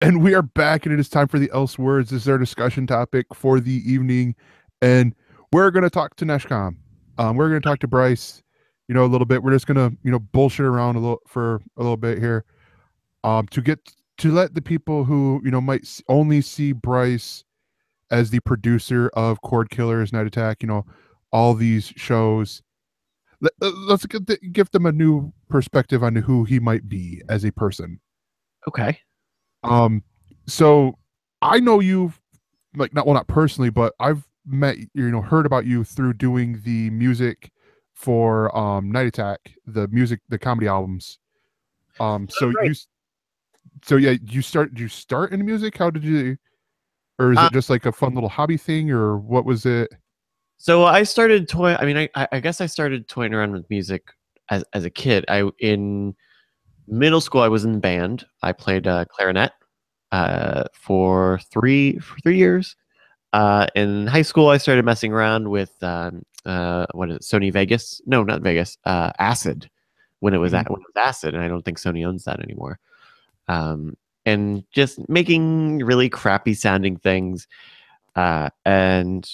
And we are back, and it is time for the Else Words. This is our discussion topic for the evening, and we're going to talk to Neshcom. We're going to talk to Bryce, a little bit. We're just going to, bullshit around a little for a little bit here, to get to let the people who might only see Bryce as the producer of Chord Killers, Night Attack, all these shows. Let's give them a new perspective on who he might be as a person. Okay. Um, so I know you, like, not personally, but I've met, heard about you through doing the music for Night Attack, the comedy albums. So Right. yeah, you start in music? How did you, or is Uh, it just like a fun little hobby thing, or what was it? so I started toy. I mean, I guess I started toying around with music as a kid. I in middle school I was in band. I played clarinet for 3 years. In high school, I started messing around with what is it, Sony Vegas? No, not Vegas. Acid when Mhm. when it was Acid, and I don't think Sony owns that anymore. Um, and just making really crappy sounding things. And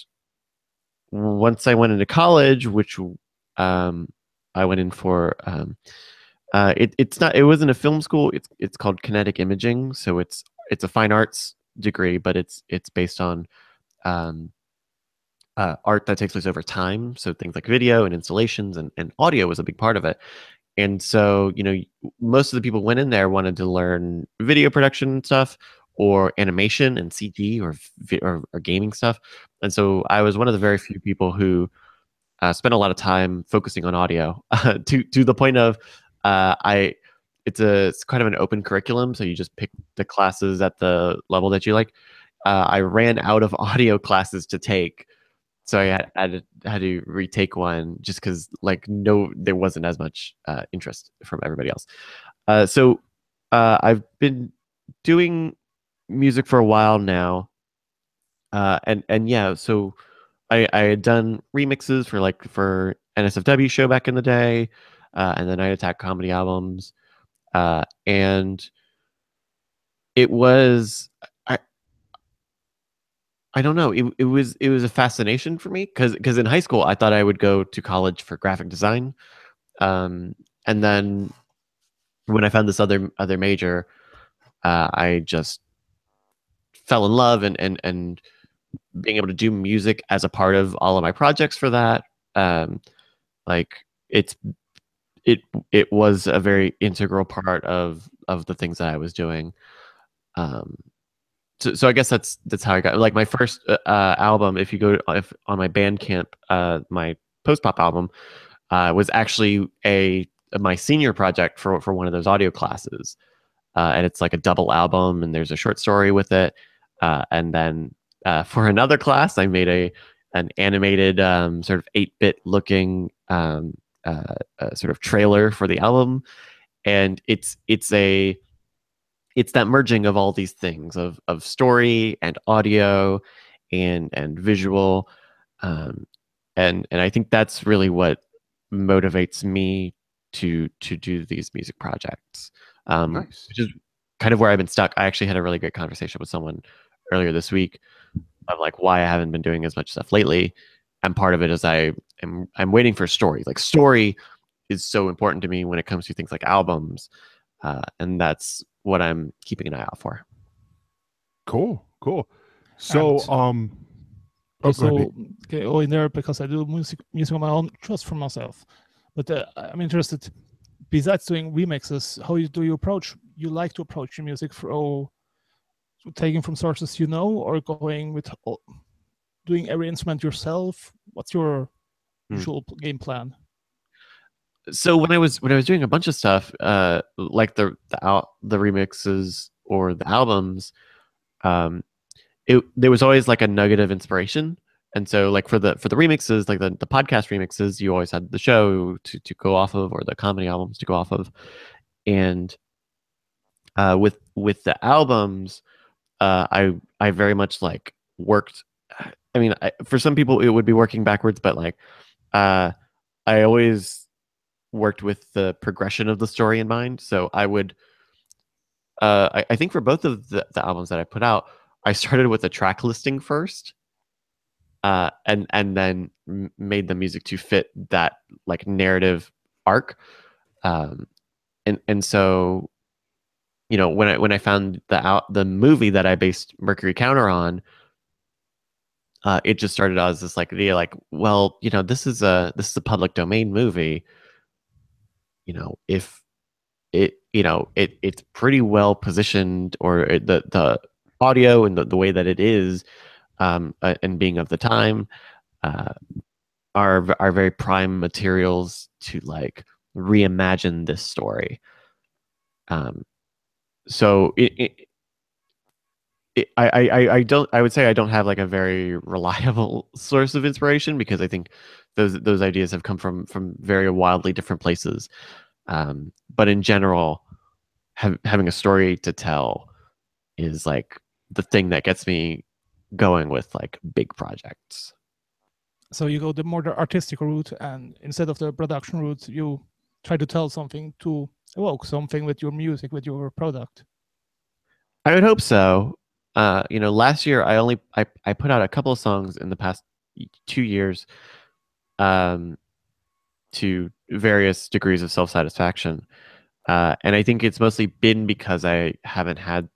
once I went into college, which I went in for, it's not, it wasn't a film school. It's called kinetic imaging, so it's a fine arts degree, but it's based on um, art that takes place over time. So things like video and installations and audio was a big part of it. And so, most of the people went in there wanted to learn video production stuff or animation and CG or gaming stuff. And so I was one of the very few people who spent a lot of time focusing on audio to the point of I it's kind of an open curriculum, so you just pick the classes at the level that you like. I ran out of audio classes to take, so had to retake one just because like no there wasn't as much interest from everybody else. I've been doing music for a while now, and yeah, so I had done remixes for NSFW show back in the day, and the Night Attack comedy albums, and it was I I don't know, it was a fascination for me because in high school I thought I would go to college for graphic design, and then when I found this other major, I just fell in love and being able to do music as a part of all of my projects for that. Um, like it's it it was a very integral part of the things that I was doing. Um, so I guess that's how I got like my first album. If you go if on my Bandcamp, my post pop album was actually a my senior project for one of those audio classes, and it's like a double album, and there's a short story with it, and then for another class, I made a an animated sort of 8-bit looking sort of trailer for the album, and it's that merging of all these things of story and audio and visual, um, and I think that's really what motivates me to do these music projects, Nice. which is kind of where I've been stuck. I actually had a really great conversation with someone earlier this week of like why I haven't been doing as much stuff lately, and part of it is I'm waiting for story. Like story is so important to me when it comes to things like albums, and that's what I'm keeping an eye out for. Cool. Cool. And So, okay, oh, go ahead, Pete. so okay, go in there because I do music on my own, just for myself. But I'm interested. Besides doing remixes, how do you approach? You like to approach your music for taking from sources you know, or going with doing every instrument yourself? What's your Hmm. usual game plan? So when I was doing a bunch of stuff, like the remixes or the albums, um, there was always like a nugget of inspiration. And so like for the remixes, like the podcast remixes, you always had the show to go off of or the comedy albums to go off of. And with the albums, I very much like worked. I mean, for some people it would be working backwards, but like uh, I always worked with the progression of the story in mind. So I would I think for both of the albums that I put out, I started with a track listing first, and then made the music to fit that like narrative arc. And so, you know, when I found the movie that I based Mercury Counter on, it just started as this like idea, like, well, you know, this is a public domain movie. You know, if it's pretty well positioned, or the audio and the way that it is, and being of the time, uh, are very prime materials to like reimagine this story. So I would say I don't have like a very reliable source of inspiration, because I think those ideas have come from very wildly different places. But in general, having a story to tell is like the thing that gets me going with like big projects. So you go the more the artistic route, and instead of the production route, you try to tell something, to evoke something with your music, with your product. I would hope so. You know, last year I put out a couple of songs in the past 2 years, to various degrees of self-satisfaction. And I think it's mostly been because I haven't had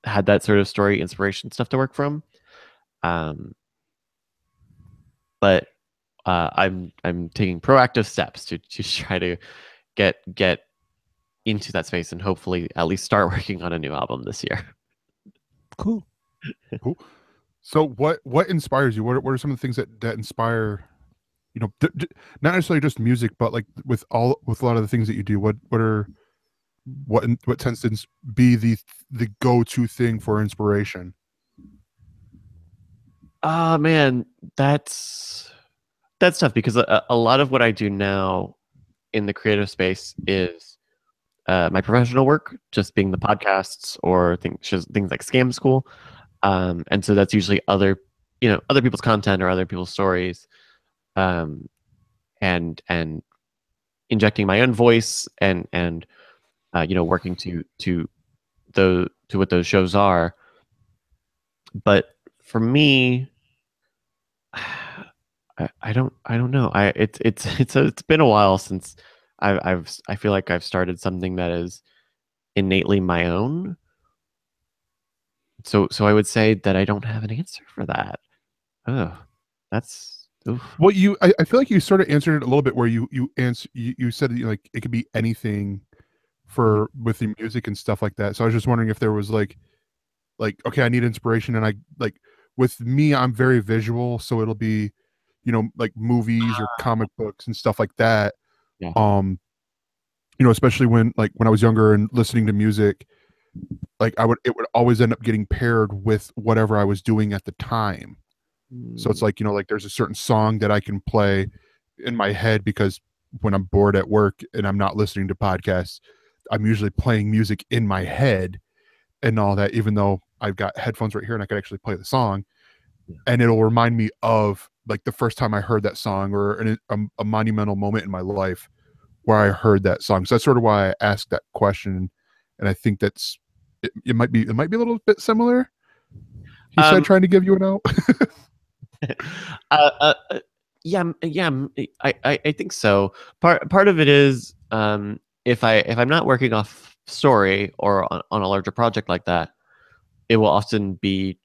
that sort of story inspiration stuff to work from. But I'm taking proactive steps to try to get into that space, and hopefully at least start working on a new album this year. Cool. Cool. So what inspires you? What are some of the things that inspire, you know, not necessarily just music, but like with a lot of the things that you do, what tends to be the go-to thing for inspiration? Man, that's tough, because a lot of what I do now in the creative space is my professional work, just being the podcasts or things like Scam School. And so that's usually other people's content or other people's stories, and injecting my own voice, and working to what those shows are. But for me, I don't know. It's been a while since I feel like I've started something that is innately my own. So I would say that I don't have an answer for that. Oh, that's oof. Well, I feel like you sort of answered it a little bit, where you said that, like, it could be anything for with the music and stuff like that. So I was just wondering if there was like okay, I need inspiration, and I like, with me, I'm very visual, so it'll be, you know, like movies or comic books and stuff like that. Yeah. You know, especially when I was younger and listening to music, like it would always end up getting paired with whatever I was doing at the time. So it's like, you know, like there's a certain song that I can play in my head, because when I'm bored at work and I'm not listening to podcasts, I'm usually playing music in my head and all that, even though I've got headphones right here and I could actually play the song, and it'll remind me of like the first time I heard that song, or a monumental moment in my life where I heard that song. So that's sort of why I asked that question. And I think it might be a little bit similar. He said, trying to give you an out. Yeah, I think so. Part of it is, if I'm not working off story or on a larger project like that, it will often be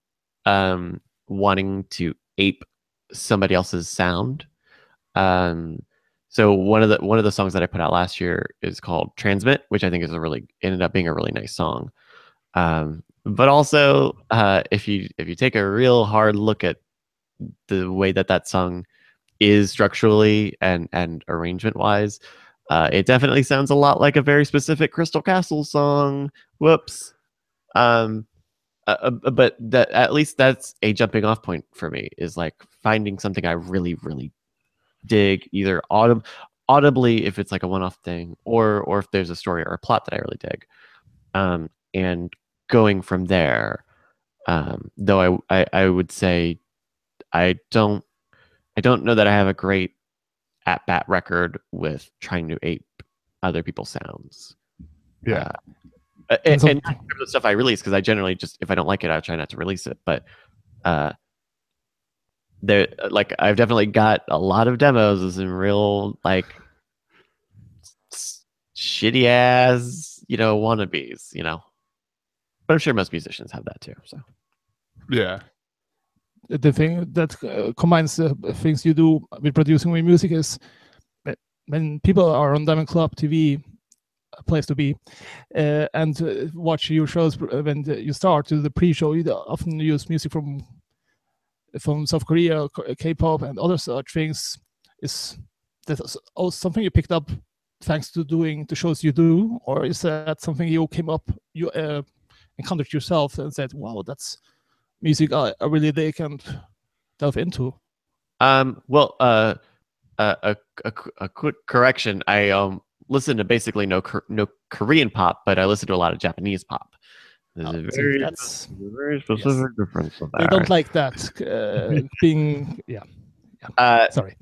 wanting to ape somebody else's sound. So one of the songs that I put out last year is called Transmit, which I think ended up being a really nice song. But also, if you take a real hard look at the way that song is structurally and arrangement wise, it definitely sounds a lot like a very specific Crystal Castle song. Whoops. But that, at least that's a jumping off point for me, is like finding something I really, really dig, either audibly if it's like a one-off thing, or if there's a story or a plot that I really dig, and going from there. Though I would say I don't know that I have a great at bat record with trying to ape other people's sounds. Yeah. and not in terms of stuff I release, because I generally just, if I don't like it, I try not to release it. But there, like, I've definitely got a lot of demos of some real like shitty ass, wannabes, But I'm sure most musicians have that too. So Yeah. The thing that combines the things you do with producing with music is when people are on Diamondclub TV, a place to be, and watch your shows when you start to the pre-show. You often use music from South Korea, K-pop, and other such things. Is that also something you picked up thanks to doing the shows you do, or is that something you encountered yourself and said, "Wow, that's music I really dig and delve into"? Well, a quick correction. I listen to basically no Korean pop, but I listen to a lot of Japanese pop. There's a very specific difference. They don't like that being sorry.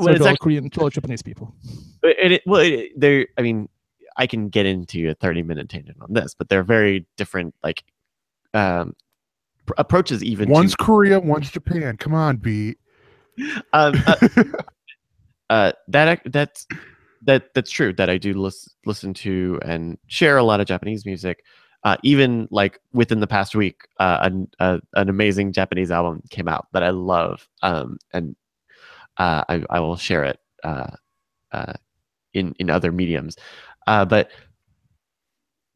Well, it's all Korean to all Japanese people. I mean, I can get into a 30-minute tangent on this, but they're very different, like approaches. Even one's Korea, one's Japan. Come on, Beat. That's true. That I do listen to and share a lot of Japanese music. Even like within the past week, an amazing Japanese album came out that I love, and I will share it in other mediums. But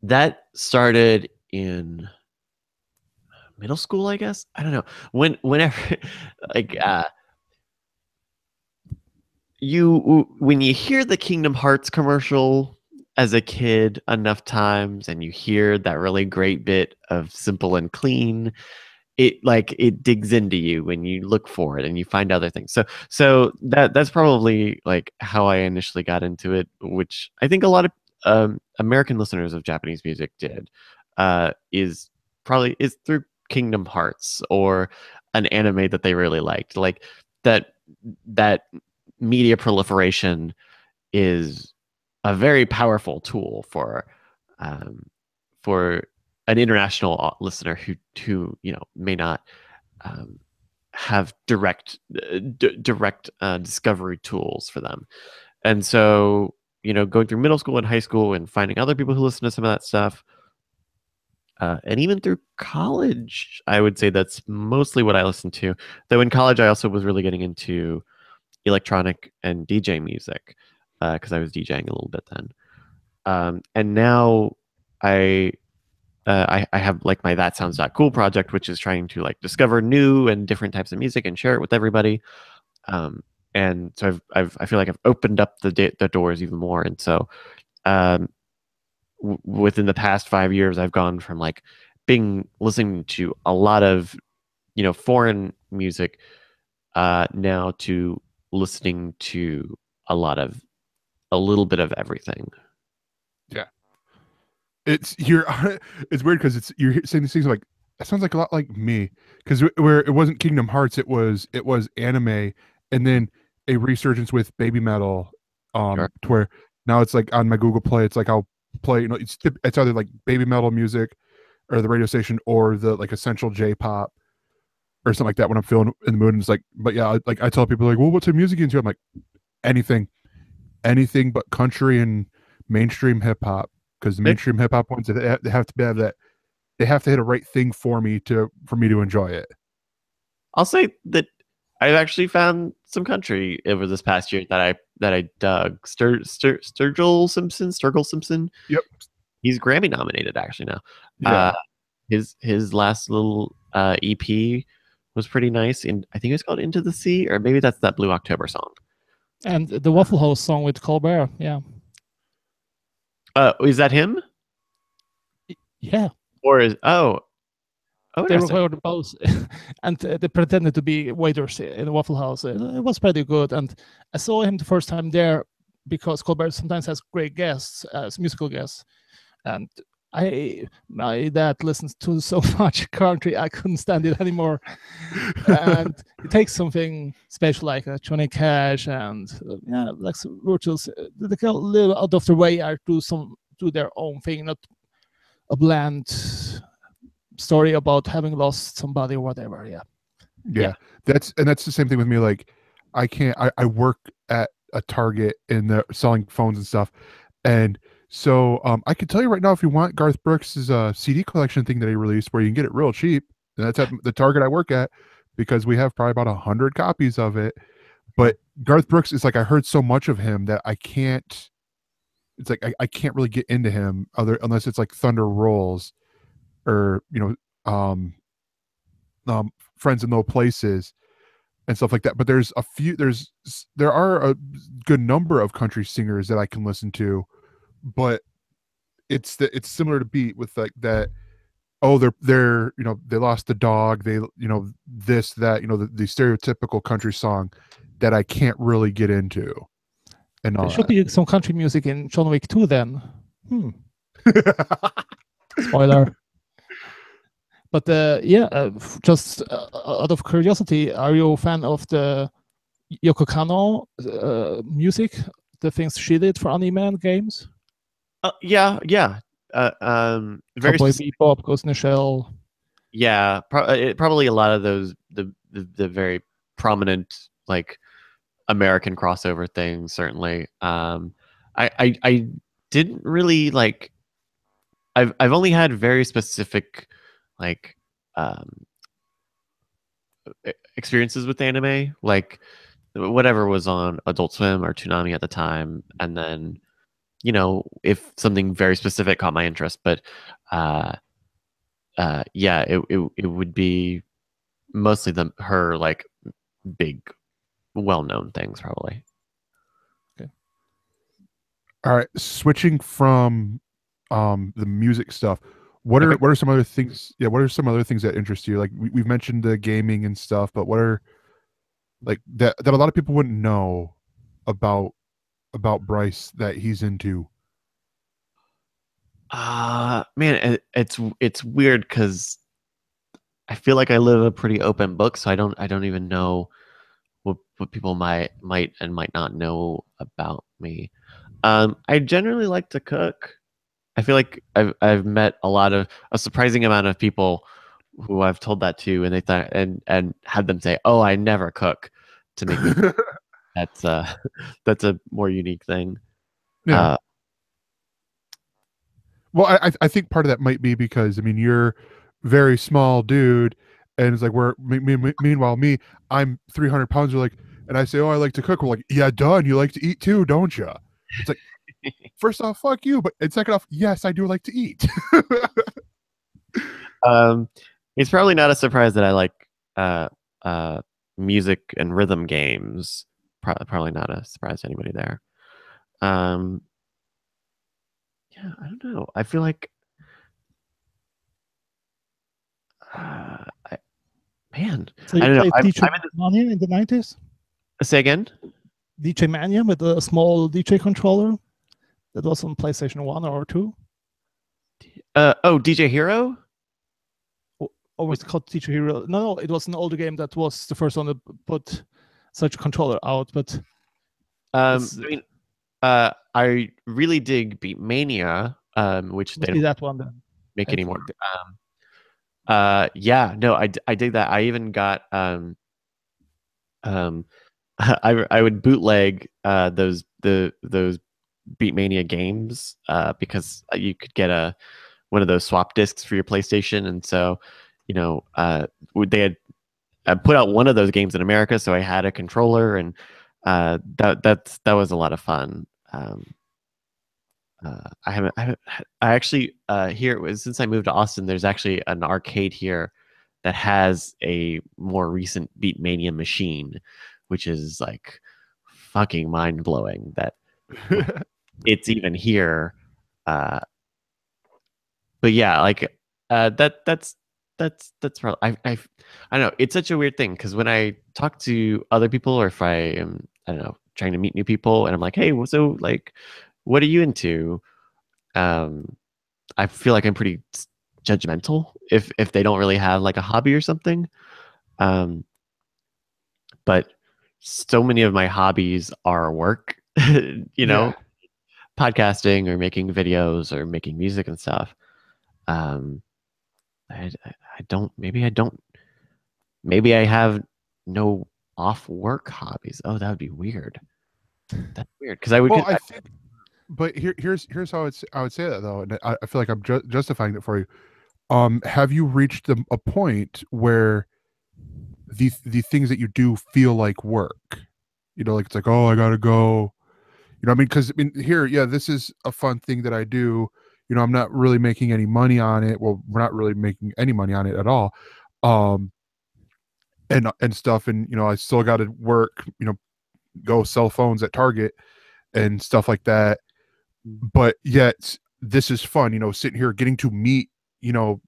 that started in middle school, I guess. I don't know. Whenever like when you hear the Kingdom Hearts commercial as a kid enough times, and you hear that really great bit of Simple and Clean, it digs into you when you look for it and you find other things. So that's probably like how I initially got into it, which I think a lot of American listeners of Japanese music did, is through Kingdom Hearts or an anime that they really liked. Like that media proliferation is a very powerful tool for an international listener who may not have direct discovery tools for them. And so going through middle school and high school and finding other people who listen to some of that stuff, and even through college, I would say that's mostly what I listened to. Though in college, I also was really getting into electronic and DJ music, because I was DJing a little bit then. And now I have like my That Sounds Not Cool project, which is trying to like discover new and different types of music and share it with everybody. And so I feel like I've opened up the doors even more. And so within the past 5 years, I've gone from like listening to a lot of foreign music now to listening to a little bit of everything. Yeah, it's weird because you're saying these things like that sounds like a lot like me, because where it wasn't Kingdom Hearts, it was anime, and then a resurgence with baby metal, Sure. to where now it's like on my Google Play, it's like I'll play, it's either like baby metal music or the radio station or the like essential J-pop or something like that when I'm feeling in the mood. And it's like, but yeah, like I tell people like, well, what's the music into? I'm like, anything but country and mainstream hip hop, because the mainstream hip hop ones, they have to have that, they have to hit a right thing for me to enjoy it. I'll say that I've actually found some country over this past year that I dug. Sturgill Simpson. Yep, he's Grammy nominated actually now. Yeah. His last little EP was pretty nice, and I think it was called Into the Sea, or maybe that's that Blue October song. And the Waffle House song with Colbert, yeah. Is that him? Yeah. Or is they recorded both, and they pretended to be waiters in the Waffle House. It was pretty good, and I saw him the first time there because Colbert sometimes has great guests as musical guests, and my dad listens to so much country I couldn't stand it anymore. And it takes something special like Johnny Cash and like some virtuals. They go a little out of their way to do their own thing, not a bland story about having lost somebody or whatever. Yeah. That's the same thing with me. Like, I work at a Target in the selling phones and stuff, and so I can tell you right now, if you want Garth Brooks' CD collection thing that he released, where you can get it real cheap, and that's at the Target I work at, because we have probably about 100 copies of it. But Garth Brooks is like, I heard so much of him that I can't. It's like I can't really get into him unless it's like Thunder Rolls, or Friends in Low Places and stuff like that. But there are a good number of country singers that I can listen to, but it's similar to Beat with like that. Oh, they're they lost the dog. They this that the stereotypical country song that I can't really get into. And all there should be some country music in John Wick 2 then. Spoiler. But just out of curiosity, are you a fan of the Yoko Kanno music, the things she did for anime and games? Yeah. Very Cowboy Bebop, Ghost in the Shell. Yeah, probably a lot of those the very prominent like American crossover things. Certainly, I didn't really like. I've only had very specific like experiences with anime, like whatever was on Adult Swim or Toonami at the time, and then if something very specific caught my interest. But yeah, it would be mostly her like big well-known things probably. Okay. All right, switching from the music stuff, what are some other things? Yeah, what are some other things that interest you? Like we've mentioned the gaming and stuff, but what are like that a lot of people wouldn't know about Bryce that he's into? Man, it's weird because I feel like I live a pretty open book, so I don't even know what people might and might not know about me. I generally like to cook. I feel like I've met a surprising amount of people who I've told that to, and they thought and had them say, "Oh, I never cook," to make me. That's a more unique thing. Yeah. Well, I think part of that might be because you're very small dude, and it's like meanwhile I'm 300 pounds. You're like, and I say, oh, I like to cook. We're like, yeah, duh, and you like to eat too, don't you? It's like, first off, fuck you, and second off, yes, I do like to eat. It's probably not a surprise that I like music and rhythm games. Probably not a surprise to anybody there. Yeah, I don't know. I feel like, man, So you I don't know. played DJ Mania in the 90s? Say again? DJ Mania with a small DJ controller that was on PlayStation 1 or 2? DJ Hero? Or was it called DJ Hero? No, it was an older game that was the first one to put such a controller out. But I really dig Beatmania, which they don't that one then. make anymore. Yeah, no, I dig that. I even got I would bootleg those Beatmania games because you could get one of those swap discs for your PlayStation, and so they had put out one of those games in America, so I had a controller, and that was a lot of fun. I actually here since I moved to Austin, there's actually an arcade here that has a more recent Beatmania machine, which is like fucking mind blowing that it's even here. But yeah, like that's probably I don't know. It's such a weird thing because when I talk to other people, or if I am, I don't know, trying to meet new people, and I'm like, hey, so like, what are you into? I feel like I'm pretty judgmental if they don't really have like a hobby or something. But so many of my hobbies are work, podcasting or making videos or making music and stuff. Um, I don't. Maybe I have no off work hobbies. Oh, that would be weird. That's weird because I would. Well, I think, but here's how I would say that though, and I feel like I'm justifying it for you. Have you reached a point where the things that you do feel like work? You know, like it's like, oh, I gotta go. You know, what I mean, because I mean, here, yeah, this is a fun thing that I do. You know, I'm not really making any money on it. Well, we're not really making any money on it at all. Um, and stuff, and you know, I still got to work. You know, go sell phones at Target and stuff like that. But yet, this is fun. You know, sitting here getting to meet, you know,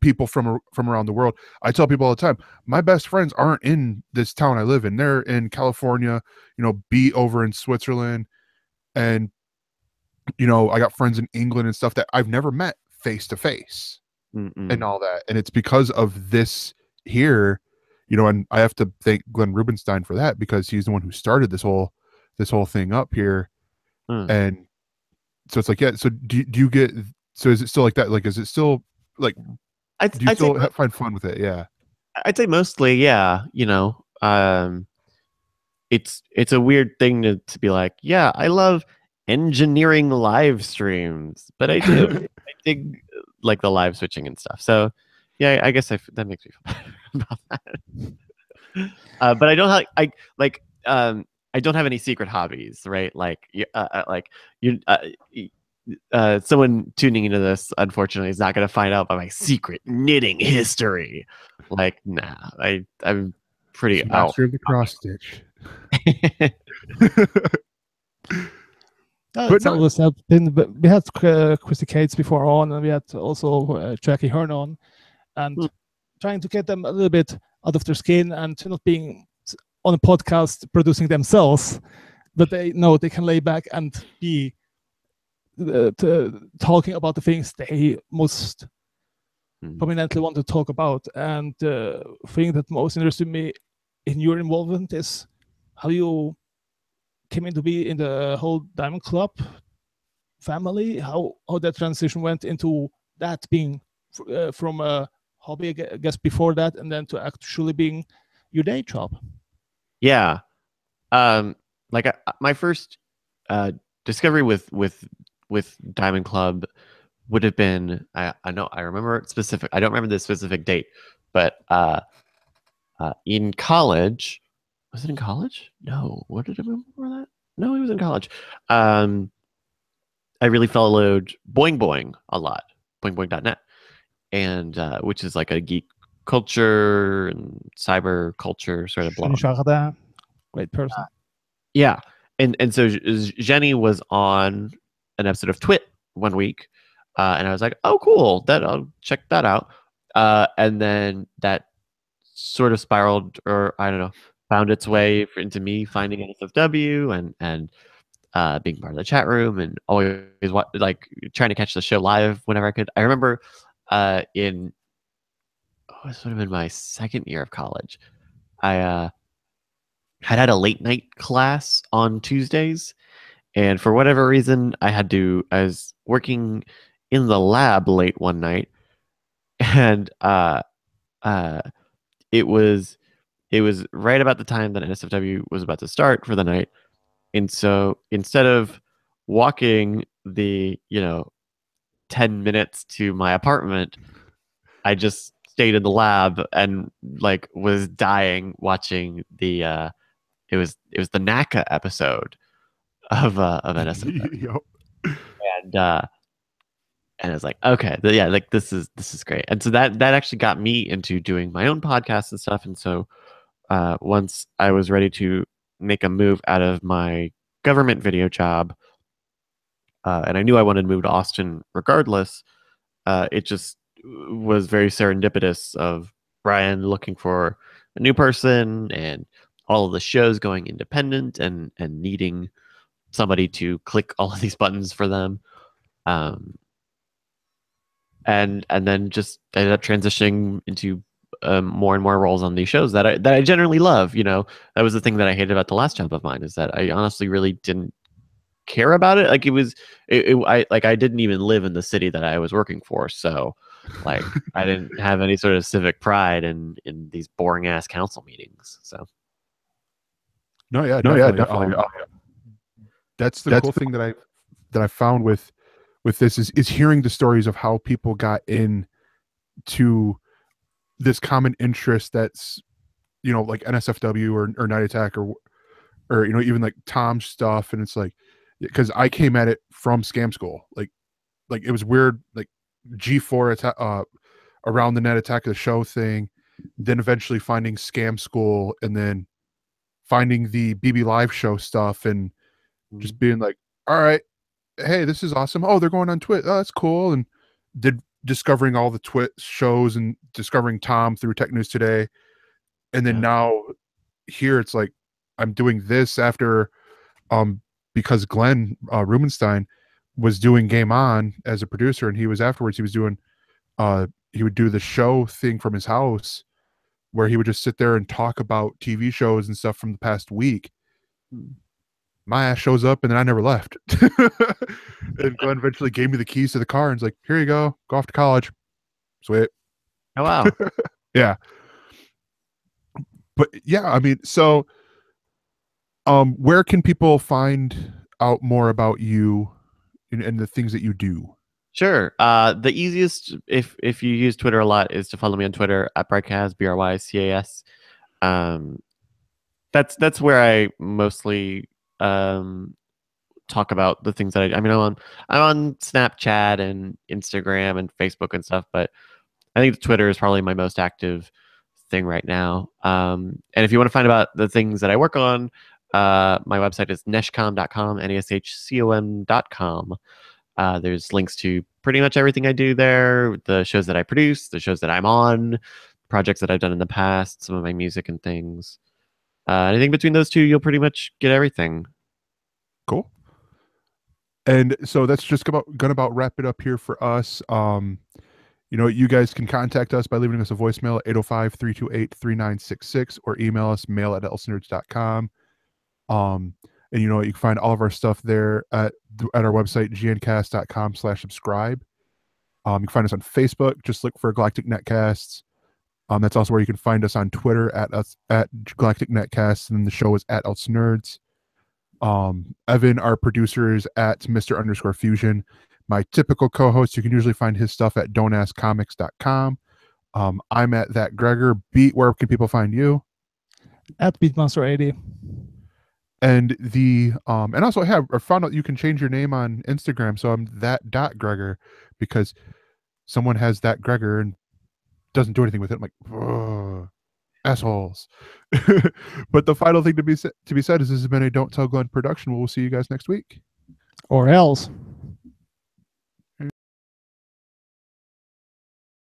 people from around the world. I tell people all the time, my best friends aren't in this town I live in. They're in California, you know, be over in Switzerland, and you know, I got friends in England and stuff that I've never met face to face and all that. And it's because of this here, you know, and I have to thank Glenn Rubenstein for that, because he's the one who started this whole thing up here. And so it's like, yeah, so do you get, so is it still like that? Like, is it still like, do you still find fun with it? Yeah. I'd say mostly, yeah. You know, it's a weird thing to be like, yeah, I love engineering live streams, but I do. I dig like the live switching and stuff. So yeah, I guess that makes me feel better about that. But I don't have I don't have any secret hobbies, right? Like someone tuning into this, unfortunately, is not going to find out about my secret knitting history. Like, nah, I'm pretty master of the cross stitch. It's always been. But we had Chrissy Cates before on, and we had also Jackie Hearn on, and trying to get them a little bit out of their skin and to not being on a podcast producing themselves, but they know they can lay back and be talking about the things they most prominently want to talk about. And the thing that most interested me in your involvement is how you came in to be in the whole Diamondclub family, how that transition went into that being from a hobby, I guess, before that, and then to actually being your day job. Yeah. Like my first discovery with Diamondclub would have been, I remember it specific. I don't remember the specific date, but in college. Was it in college? No. What did I remember before that? No, it was in college. I really followed Boing Boing a lot, boingboing.net, and which is like a geek culture and cyber culture sort of blog. Great person. Yeah. And so Jenny was on an episode of Twit one week, and I was like, oh, cool. I'll check that out. And then that sort of spiraled, or I don't know, found its way into me finding NSFW and being part of the chat room, and always like trying to catch the show live whenever I could. I remember this would have been my second year of college. I had a late night class on Tuesdays, and for whatever reason, I was working in the lab late one night, and it was right about the time that NSFW was about to start for the night. And so instead of walking the 10 minutes to my apartment, I just stayed in the lab and like was dying watching the it was the NACA episode of NSFW. And I was like, okay, yeah, like this is great. And so that actually got me into doing my own podcast and stuff. And so once I was ready to make a move out of my government video job, and I knew I wanted to move to Austin regardless, it just was very serendipitous of Brian looking for a new person and all of the shows going independent and needing somebody to click all of these buttons for them. And then just ended up transitioning into more and more roles on these shows that I generally love. You know, that was the thing that I hated about the last job of mine, is that I honestly really didn't care about it. Like I didn't even live in the city that I was working for, so like I didn't have any sort of civic pride in these boring ass council meetings. So No, yeah, No, yeah, definitely. definitely. That's the cool thing that I found with this is hearing the stories of how people got in to this common interest that's, you know, like NSFW or Night Attack or you know, even like Tom's stuff. And it's like, because I came at it from Scam School, like it was weird, like G4 around the Net Attack of the Show thing, then eventually finding Scam School, and then finding the BB Live show stuff, and just being like, all right, hey, this is awesome. Oh, they're going on Twitch. Oh, that's cool. And discovering all the Twitch shows and discovering Tom through Tech News Today. And then now here it's like I'm doing this after because Glenn Rubenstein was doing Game On as a producer, and he was doing he would do the show thing from his house where he would just sit there and talk about TV shows and stuff from the past week. My ass shows up, and then I never left. And Glenn eventually gave me the keys to the car and was like, here you go off to college. Sweet. oh wow. Yeah. But yeah, I mean, so where can people find out more about you and the things that you do? Sure. The easiest, if you use Twitter a lot, is to follow me on Twitter at Brycas, BRYCAS. That's where I mostly talk about the things that I mean, I'm on Snapchat and Instagram and Facebook and stuff, but I think Twitter is probably my most active thing right now. And if you want to find about the things that I work on, my website is neshcom.com, neshcom.com. There's links to pretty much everything I do there, the shows that I produce, the shows that I'm on, projects that I've done in the past, some of my music and things. Anything between those two, you'll pretty much get everything. Cool. And so that's just gonna about wrap it up here for us. You know, you guys can contact us by leaving us a voicemail at 805-328-3966 or email us mail@elsenerds.com. And you know, you can find all of our stuff there at our website, gncast.com/subscribe. You can find us on Facebook. Just look for Galactic Netcasts. That's also where you can find us on Twitter at Galactic Netcasts, and then the show is at ElseNerds. Evan, our producer, is at Mr_Fusion. My typical co-host, you can usually find his stuff at don'taskcomics.com. I'm at that Gregor. Beat, where can people find you? At Beatmaster80. And and also I found out you can change your name on Instagram, so I'm that Gregor, because someone has that Gregor and doesn't do anything with it. I'm like, ugh, assholes. But the final thing to be said is this has been a Don't Tell Glenn production. We'll see you guys next week. Or else.